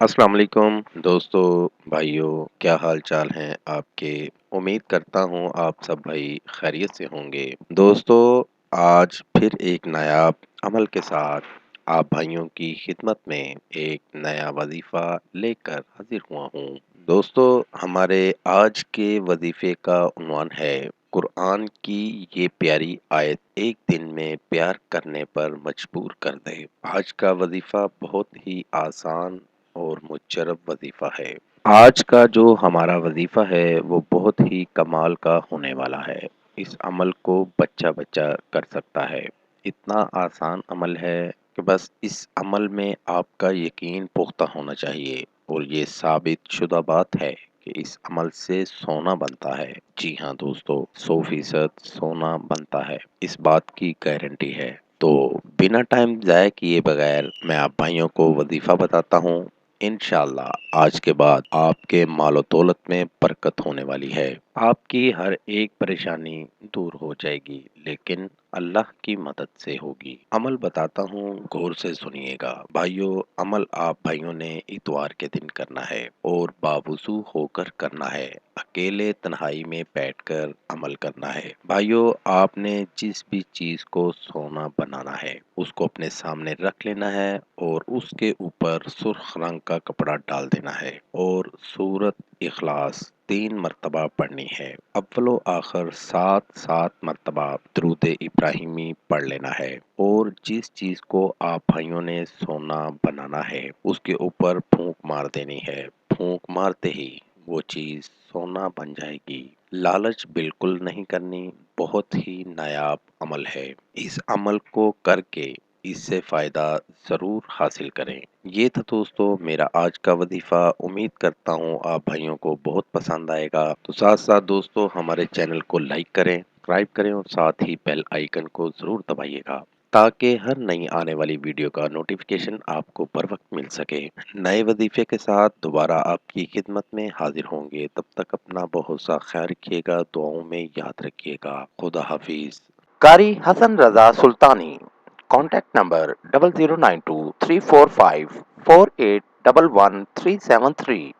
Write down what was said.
السلام علیکم دوستو، بھائیوں، کیا حال چال ہیں آپ کے؟ امید کرتا ہوں آپ سب بھائی خیریت سے ہوں گے۔ دوستو، آج پھر ایک نایاب عمل کے ساتھ آپ بھائیوں کی خدمت میں ایک نیا وظیفہ لے کر حاضر ہوا ہوں۔ دوستو، ہمارے آج کے وظیفے کا عنوان ہے قرآن کی یہ پیاری آیت ایک دن میں پیار کرنے پر مجبور کر دے۔ آج کا وظیفہ بہت ہی آسان اور مجرب وظیفہ ہے۔ آج کا جو ہمارا وظیفہ ہے وہ بہت ہی کمال کا ہونے والا ہے۔ اس عمل کو بچہ بچہ کر سکتا ہے۔ اتنا آسان عمل ہے کہ بس اس عمل میں آپ کا یقین پختہ ہونا چاہیے، اور یہ ثابت شدہ بات ہے کہ اس عمل سے سونا بنتا ہے۔ جی ہاں دوستو، 100% سونا بنتا ہے، اس بات کی گارنٹی ہے۔ تو بنا ٹائم ضائع کیے بغیر میں آپ بھائیوں کو وظیفہ بتاتا ہوں۔ انشاءاللہ آج کے بعد آپ کے مال و دولت میں برکت ہونے والی ہے۔ آپ کی ہر ایک پریشانی دور ہو جائے گی، لیکن اللہ کی مدد سے ہوگی۔ عمل بتاتا ہوں، غور سے سنیے گا۔ بھائیوں، عمل آپ بھائیوں نے اتوار کے دن کرنا ہے، اور باوضو ہو کر کرنا ہے۔ اکیلے تنہائی میں بیٹھ کر عمل کرنا ہے۔ بھائیوں، آپ نے جس بھی چیز کو سونا بنانا ہے اس کو اپنے سامنے رکھ لینا ہے، اور اس کے اوپر سرخ رنگ کا کپڑا ڈال دینا ہے، اور سورت اخلاص 3 مرتبہ پڑھنی ہے۔ اول و آخر 7 مرتبہ درود ابراہیمی پڑھ لینا ہے، اور جس چیز کو آپ بھائیوں نے سونا بنانا ہے اس کے اوپر پھونک مار دینی ہے۔ پھونک مارتے ہی وہ چیز سونا بن جائے گی۔ لالچ بالکل نہیں کرنی، بہت ہی نایاب عمل ہے۔ اس عمل کو کر کے اس سے فائدہ ضرور حاصل کریں۔ یہ تھا دوستو میرا آج کا وظیفہ۔ امید کرتا ہوں آپ بھائیوں کو بہت پسند آئے گا۔ تو ساتھ ساتھ دوستو ہمارے چینل کو لائک کریں، سبسکرائب کریں، اور ساتھ ہی بیل آئیکن کو ضرور دبائیے گا، تاکہ ہر نئی آنے والی ویڈیو کا نوٹیفیکیشن آپ کو بر وقت مل سکے۔ نئے وظیفے کے ساتھ دوبارہ آپ کی خدمت میں حاضر ہوں گے۔ تب تک اپنا بہت سا خیال رکھیے گا، دعاؤں میں یاد رکھیے گا۔ خدا حافظ۔ قاری حسن رضا سلطانی، کانٹیکٹ نمبر 00923454811373